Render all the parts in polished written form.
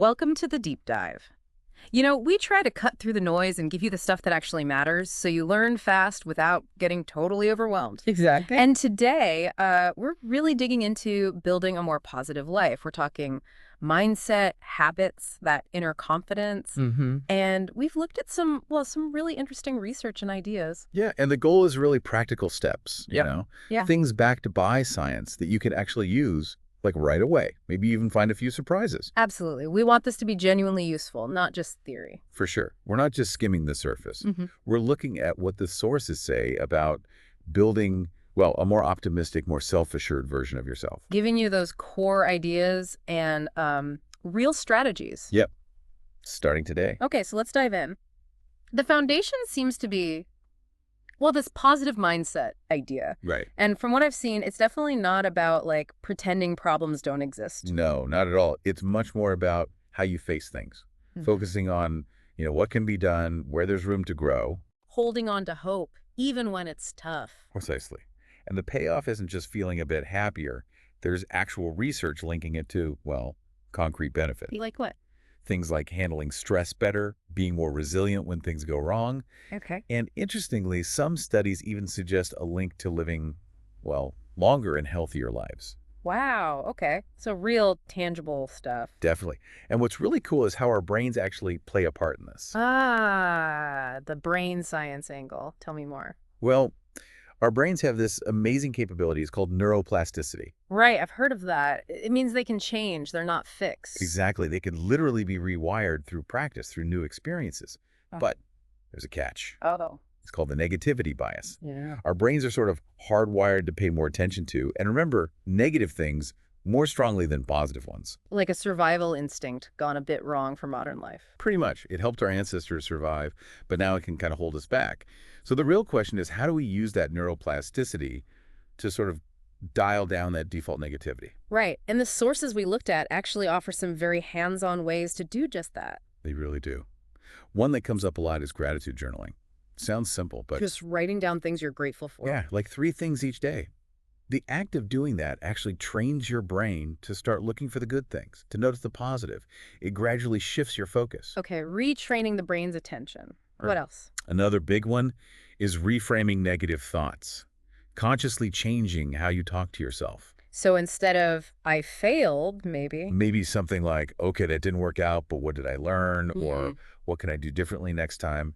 Welcome to the deep dive. We try to cut through the noise and give you the stuff that actually matters so you learn fast without getting totally overwhelmed. Exactly. And today, we're really digging into building a more positive life. We're talking mindset, habits, that inner confidence, Mm-hmm. and we've looked at some really interesting research and ideas. Yeah, and the goal is really practical steps, Yep. Yeah, things backed by science that you can actually use like right away. Maybe even find a few surprises. absolutely. We want this to be genuinely useful, not just theory. For sure. We're not just skimming the surface. Hmm. We're looking at what the sources say about building, well, a more optimistic, more self-assured version of yourself. Giving you those core ideas and real strategies. Yep. Starting today. Okay, so let's dive in. The foundation seems to be, well, this positive mindset idea. Right. And from what I've seen, it's definitely not about like pretending problems don't exist. No, not at all. It's much more about how you face things, Mhm. focusing on, what can be done, where there's room to grow. Holding on to hope, even when it's tough. Precisely. And the payoff isn't just feeling a bit happier. There's actual research linking it to, well, concrete benefits. Be like what? Things like handling stress better, being more resilient when things go wrong. Okay. And interestingly, some studies even suggest a link to living, well, longer and healthier lives. Wow, okay. So real tangible stuff. Definitely. And what's really cool is how our brains actually play a part in this. Ah, the brain science angle. Tell me more. Well, our brains have this amazing capability. It's called neuroplasticity. Right, I've heard of that. It means they can change, they're not fixed. Exactly. They can literally be rewired through practice, through new experiences. Oh. But there's a catch. Oh. It's called the negativity bias. Yeah. Our brains are sort of hardwired to pay more attention to and remember negative things more strongly than positive ones. Like a survival instinct gone a bit wrong for modern life. Pretty much. It helped our ancestors survive, but now it can kind of hold us back. So the real question is, how do we use that neuroplasticity to sort of dial down that default negativity? Right. And the sources we looked at actually offer some very hands-on ways to do just that. They really do. One that comes up a lot is gratitude journaling. Sounds simple, but Just writing down things you're grateful for. yeah, like 3 things each day. The act of doing that actually trains your brain to start looking for the good things, to notice the positive. It gradually shifts your focus. Okay, retraining the brain's attention. What Right. else? Another big one is reframing negative thoughts, consciously changing how you talk to yourself. So instead of I failed, maybe. Maybe something like, okay, that didn't work out, but what did I learn? Or Mhm. what can I do differently next time?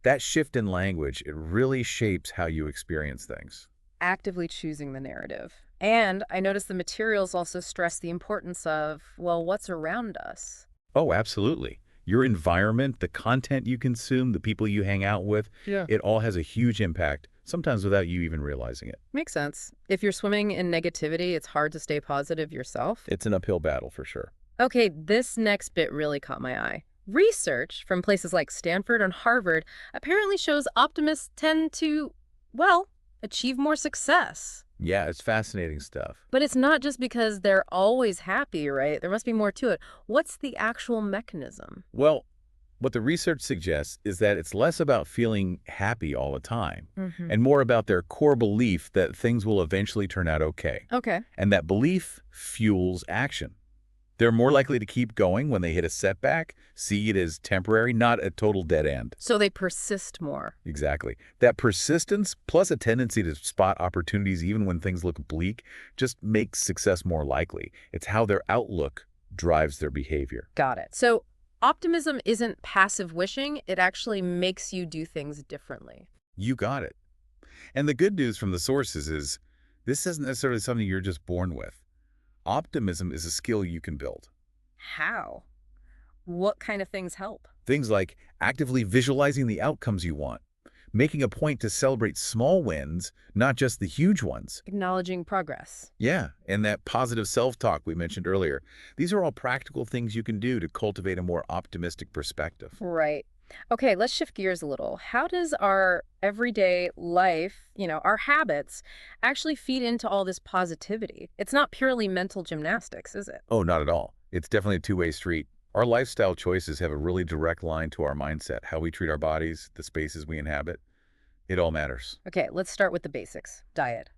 That shift in language, it really shapes how you experience things. Actively choosing the narrative. And I noticed the materials also stress the importance of, well, what's around us. Oh, absolutely. Your environment, the content you consume, the people you hang out with, Yeah. it all has a huge impact, sometimes without you even realizing it. Makes sense. If you're swimming in negativity, it's hard to stay positive yourself. It's an uphill battle for sure. Okay, this next bit really caught my eye. Research from places like Stanford and Harvard apparently shows optimists tend to, well, achieve more success. Yeah, it's fascinating stuff. But it's not just because they're always happy, right? There must be more to it. What's the actual mechanism? Well, what the research suggests is that it's less about feeling happy all the time Mm-hmm. and more about their core belief that things will eventually turn out okay. Okay. And that belief fuels action. They're more likely to keep going when they hit a setback, see it as temporary, not a total dead end. So they persist more. Exactly. That persistence plus a tendency to spot opportunities even when things look bleak just makes success more likely. It's how their outlook drives their behavior. Got it. So optimism isn't passive wishing, it actually makes you do things differently. You got it. And the good news from the sources is this isn't necessarily something you're just born with. Optimism is a skill you can build. How? What kind of things help? Things like actively visualizing the outcomes you want, making a point to celebrate small wins, not just the huge ones. Acknowledging progress. Yeah, and that positive self-talk we mentioned earlier. These are all practical things you can do to cultivate a more optimistic perspective. Right. Okay, let's shift gears a little. How does our everyday life, our habits, actually feed into all this positivity? It's not purely mental gymnastics, is it? Oh, not at all. It's definitely a two-way street. Our lifestyle choices have a really direct line to our mindset, how we treat our bodies, the spaces we inhabit. It all matters. Okay, let's start with the basics. Diet.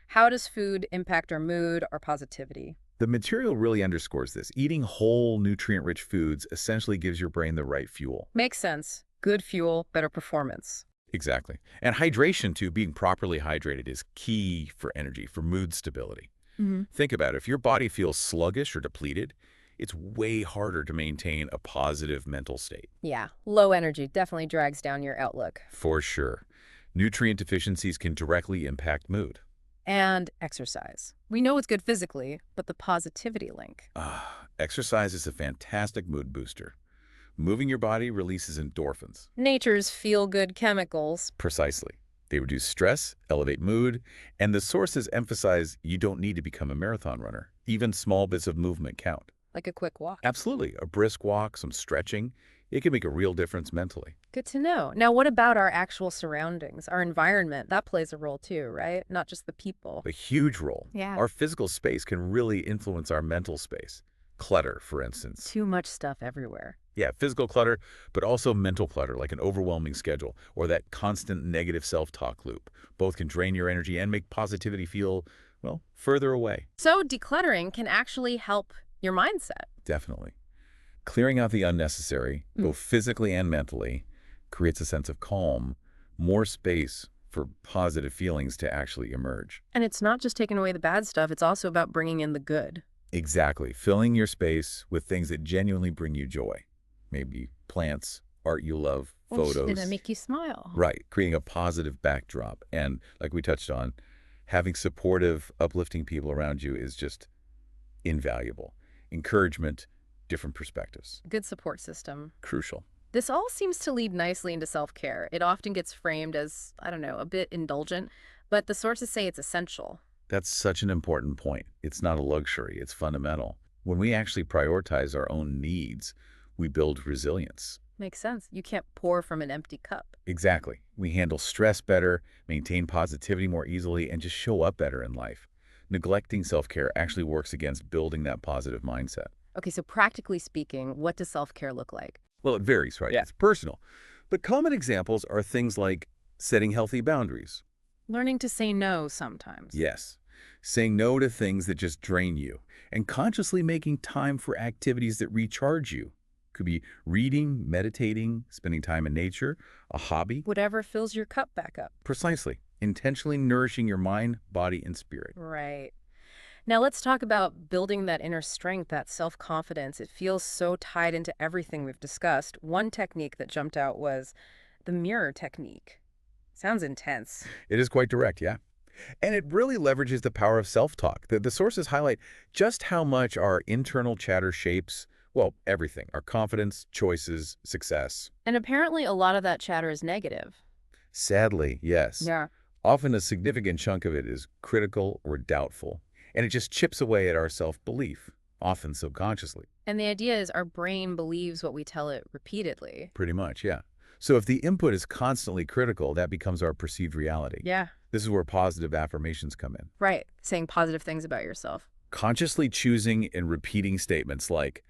How does food impact our mood, our positivity? The material really underscores this. Eating whole, nutrient-rich foods essentially gives your brain the right fuel. Makes sense. Good fuel, better performance. Exactly. And hydration, too, being properly hydrated is key for energy, for mood stability. Hmm. Think about it. If your body feels sluggish or depleted, it's way harder to maintain a positive mental state. Yeah, low energy definitely drags down your outlook. For sure. Nutrient deficiencies can directly impact mood. And exercise. We know it's good physically, but the positivity link. Exercise is a fantastic mood booster. Moving your body releases endorphins. Nature's feel-good chemicals. Precisely. They reduce stress, elevate mood, and the sources emphasize you don't need to become a marathon runner. Even small bits of movement count. Like a quick walk. Absolutely. A brisk walk, some stretching, it can make a real difference mentally. Good to know. Now, what about our actual surroundings, our environment? That plays a role too, right? Not just the people. A huge role. Yeah. Our physical space can really influence our mental space. Clutter, for instance. Too much stuff everywhere. Yeah, physical clutter, but also mental clutter, like an overwhelming schedule or that constant negative self-talk loop. Both can drain your energy and make positivity feel, well, further away. So decluttering can actually help your mindset. Definitely. Clearing out the unnecessary, both physically and mentally, creates a sense of calm, more space for positive feelings to actually emerge. And it's not just taking away the bad stuff, it's also about bringing in the good. Exactly. Filling your space with things that genuinely bring you joy. Maybe plants, art you love, photos. That make you smile. Right. Creating a positive backdrop. And like we touched on, having supportive, uplifting people around you is just invaluable. Encouragement, different perspectives. Good support system. Crucial. This all seems to lead nicely into self-care. It often gets framed as, I don't know, a bit indulgent, but the sources say it's essential. That's such an important point. It's not a luxury. It's fundamental. When we actually prioritize our own needs, we build resilience. Makes sense. You can't pour from an empty cup. Exactly. We handle stress better, maintain positivity more easily, and just show up better in life. Neglecting self-care actually works against building that positive mindset. Okay, so practically speaking, what does self-care look like? Well, it varies, right? Yeah. It's personal. But common examples are things like setting healthy boundaries. Learning to say no sometimes. Yes. Saying no to things that just drain you, and consciously making time for activities that recharge you. Could be reading, meditating, spending time in nature, a hobby. Whatever fills your cup back up. Precisely. Intentionally nourishing your mind, body, and spirit. Right. Now let's talk about building that inner strength, that self-confidence. It feels so tied into everything we've discussed. One technique that jumped out was the mirror technique. Sounds intense. It is quite direct, yeah. And it really leverages the power of self-talk. The sources highlight just how much our internal chatter shapes, well, everything. Our confidence, choices, success. And apparently a lot of that chatter is negative. Sadly, yes. Yeah. Often a significant chunk of it is critical or doubtful, and it just chips away at our self-belief, often subconsciously. And the idea is our brain believes what we tell it repeatedly. Pretty much, yeah. So if the input is constantly critical, that becomes our perceived reality. Yeah. This is where positive affirmations come in. Right. Saying positive things about yourself. Consciously choosing and repeating statements like,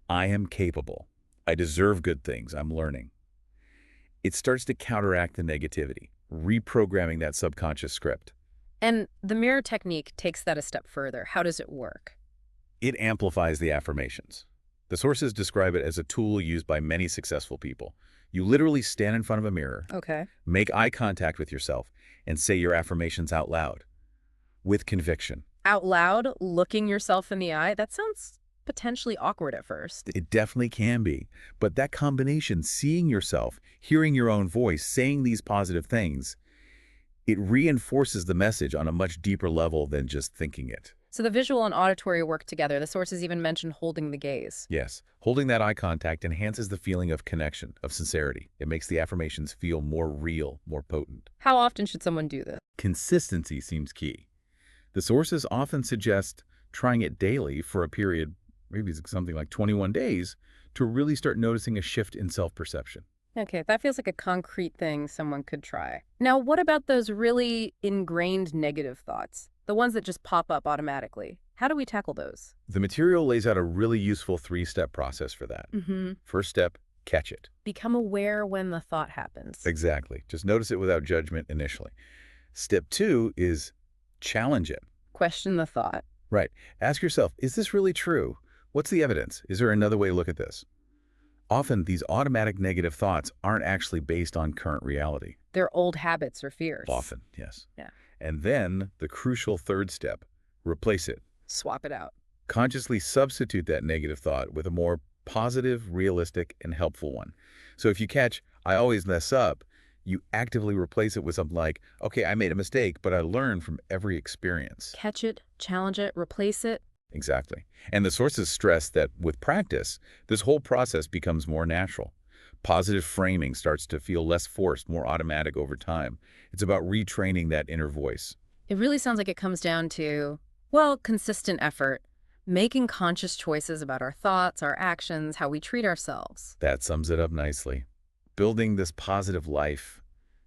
I am capable, I deserve good things, I'm learning. It starts to counteract the negativity, reprogramming that subconscious script. And the mirror technique takes that a step further. How does it work? It amplifies the affirmations. The sources describe it as a tool used by many successful people. You literally stand in front of a mirror, Okay. make eye contact with yourself, and say your affirmations out loud, with conviction. Out loud, looking yourself in the eye, that sounds potentially awkward at first. It definitely can be, but that combination, seeing yourself, hearing your own voice, saying these positive things, it reinforces the message on a much deeper level than just thinking it. So the visual and auditory work together. The sources even mention holding the gaze. Yes, holding that eye contact enhances the feeling of connection, of sincerity. It makes the affirmations feel more real, more potent. How often should someone do this? Consistency seems key. The sources often suggest trying it daily for a period, maybe something like 21 days, to really start noticing a shift in self-perception. Okay, that feels like a concrete thing someone could try. Now, what about those really ingrained negative thoughts? The ones that just pop up automatically. How do we tackle those? The material lays out a really useful 3-step process for that. First step, catch it. Become aware when the thought happens. Exactly. Just notice it without judgment initially. Step 2 is challenge it. Question the thought. Right. Ask yourself, is this really true? What's the evidence? Is there another way to look at this? Often, these automatic negative thoughts aren't actually based on current reality. They're old habits or fears. Often, yes. Yeah. And then, the crucial third step, replace it. Swap it out. Consciously substitute that negative thought with a more positive, realistic, and helpful one. So if you catch, I always mess up, you actively replace it with something like, okay, I made a mistake, but I learned from every experience. Catch it, challenge it, replace it. Exactly. And the sources stress that with practice, this whole process becomes more natural. Positive framing starts to feel less forced, more automatic over time. It's about retraining that inner voice. It really sounds like it comes down to, well, consistent effort, making conscious choices about our thoughts, our actions, how we treat ourselves. That sums it up nicely. Building this positive life,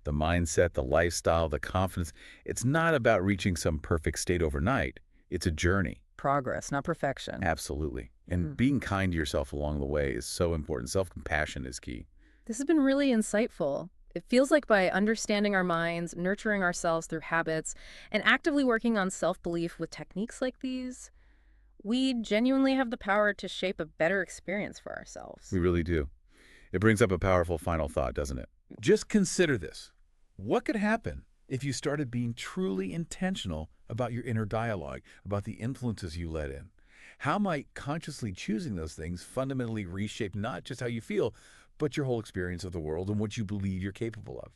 the mindset, the lifestyle, the confidence, it's not about reaching some perfect state overnight. It's a journey. Progress, not perfection. Absolutely. Hmm. And being kind to yourself along the way is so important. Self-compassion is key. This has been really insightful. It feels like by understanding our minds, nurturing ourselves through habits, and actively working on self-belief with techniques like these, we genuinely have the power to shape a better experience for ourselves. We really do. It brings up a powerful final thought, doesn't it? Just consider this. What could happen if you started being truly intentional about your inner dialogue, about the influences you let in? How might consciously choosing those things fundamentally reshape not just how you feel, but your whole experience of the world and what you believe you're capable of?